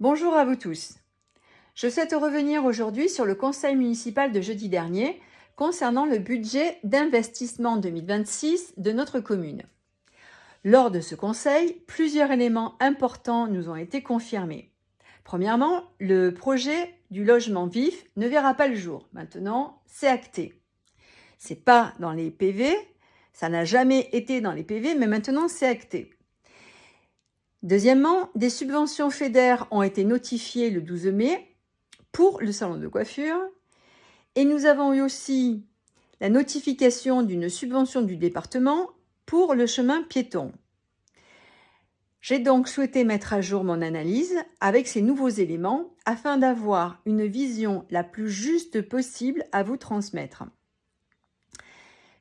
Bonjour à vous tous. Je souhaite revenir aujourd'hui sur le conseil municipal de jeudi dernier concernant le budget d'investissement 2026 de notre commune. Lors de ce conseil, plusieurs éléments importants nous ont été confirmés. Premièrement, le projet du logement vif ne verra pas le jour. Maintenant, c'est acté. C'est pas dans les PV, ça n'a jamais été dans les PV, mais maintenant c'est acté. Deuxièmement, des subventions FEDER ont été notifiées le 12 mai pour le salon de coiffure et nous avons eu aussi la notification d'une subvention du département pour le chemin piéton. J'ai donc souhaité mettre à jour mon analyse avec ces nouveaux éléments afin d'avoir une vision la plus juste possible à vous transmettre.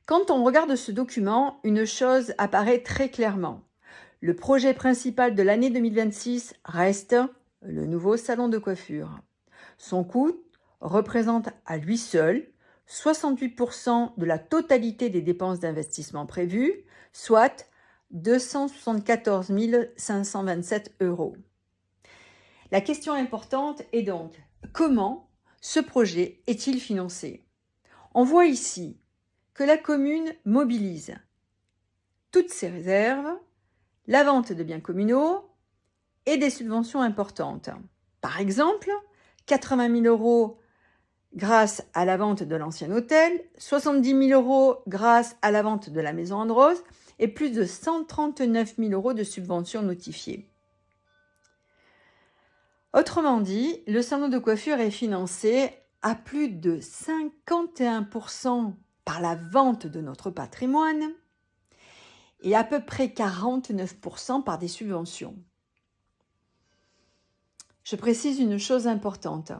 Quand on regarde ce document, une chose apparaît très clairement. Le projet principal de l'année 2026 reste le nouveau salon de coiffure. Son coût représente à lui seul 68% de la totalité des dépenses d'investissement prévues, soit 274 527 €. La question importante est donc, comment ce projet est-il financé? On voit ici que la commune mobilise toutes ses réserves, la vente de biens communaux et des subventions importantes. Par exemple, 80 000 € grâce à la vente de l'ancien hôtel, 70 000 € grâce à la vente de la maison Andros et plus de 139 000 € de subventions notifiées. Autrement dit, le salon de coiffure est financé à plus de 51% par la vente de notre patrimoine et à peu près 49% par des subventions. Je précise une chose importante.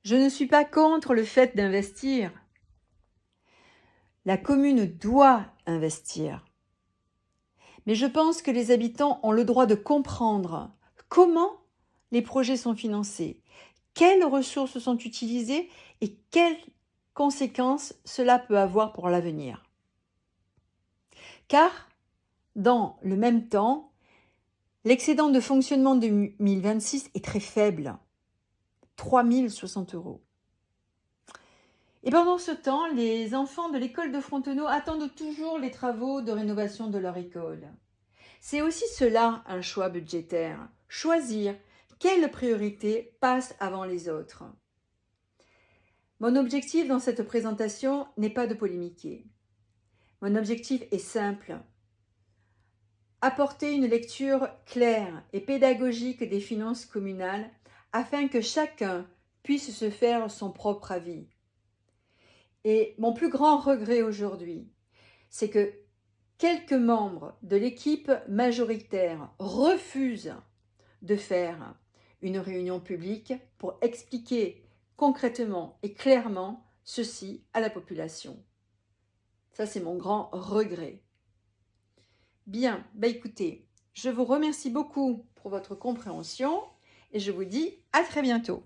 Je ne suis pas contre le fait d'investir. La commune doit investir. Mais je pense que les habitants ont le droit de comprendre comment les projets sont financés, quelles ressources sont utilisées et quelles conséquences cela peut avoir pour l'avenir. Car, dans le même temps, l'excédent de fonctionnement 2026 est très faible, 3 060 €. Et pendant ce temps, les enfants de l'école de Frontenau attendent toujours les travaux de rénovation de leur école. C'est aussi cela un choix budgétaire, choisir quelle priorité passe avant les autres. Mon objectif dans cette présentation n'est pas de polémiquer. Mon objectif est simple. Apporter une lecture claire et pédagogique des finances communales afin que chacun puisse se faire son propre avis. Et mon plus grand regret aujourd'hui, c'est que quelques membres de l'équipe majoritaire refusent de faire une réunion publique pour expliquer concrètement et clairement ceci à la population. Ça, c'est mon grand regret. Bien, écoutez, je vous remercie beaucoup pour votre compréhension et je vous dis à très bientôt.